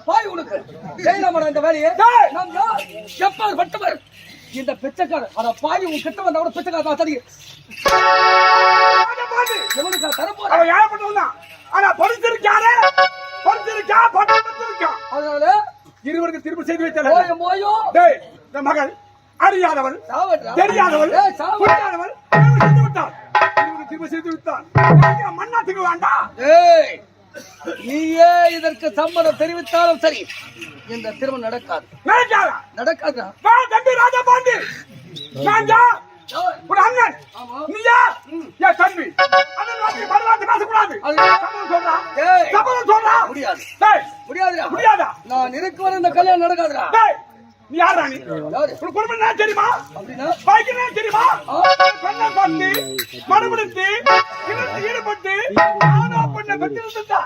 பாய் உனக்கு செய்யலாமா இந்த வேலையை? நாம் யார்? எப்பார் பட்டவர் இந்த பிச்சைக்காரர். அத பாய் உன் கிட்ட வந்த கூட பிச்சைக்காரர் தெரியும். எவனுக்கா தரப்போற? அவன் யார பண்ணுவான்? ஆனா படிச்சிருக்கானே, படிச்சிருக்கா, பட்டவத்திருக்கா. அதனால இருவருக்கு திரும்ப செய்து வைத்தல. ஓயோ மோயோ. டேய், இந்த மகள் அறியாதவள், தெரியாதவள், புரியாதவள், செய்து விட்டாள். இருவருக்கு திரும்ப செய்து விட்டாள். மண்ணாத்துக்கு வேண்டாம். ஏய், நீயே இதற்கு சம்மதம் தெரிவித்தாலும் சரி, இந்த திருமணம் நடக்காது. நடக்காதா? வா தம்பி ராஜா பாண்டி. ராஜா ஒரு அண்ணன். நீயா ஏ தம்பி அண்ணன் வாட்டி பரவாயில்லை பேசக்கூடாது. சபதம் சொல்றா. ஏய், சபதம் சொல்றா. முடியாது. டேய், முடியாதுடா. முடியாதா? நான் இருக்கு வரை இந்த கல்யாணம் நடக்காதுடா. டேய், நீ யாரா நீ? உன் குடும்பம் என்ன தெரியுமா? அப்படின்னா பாய்க்கு என்ன தெரியுமா? பெண்ணை பார்த்து மறுபடித்து ஈடுபட்டு ஆனா பெண்ணை பெற்றிருந்தா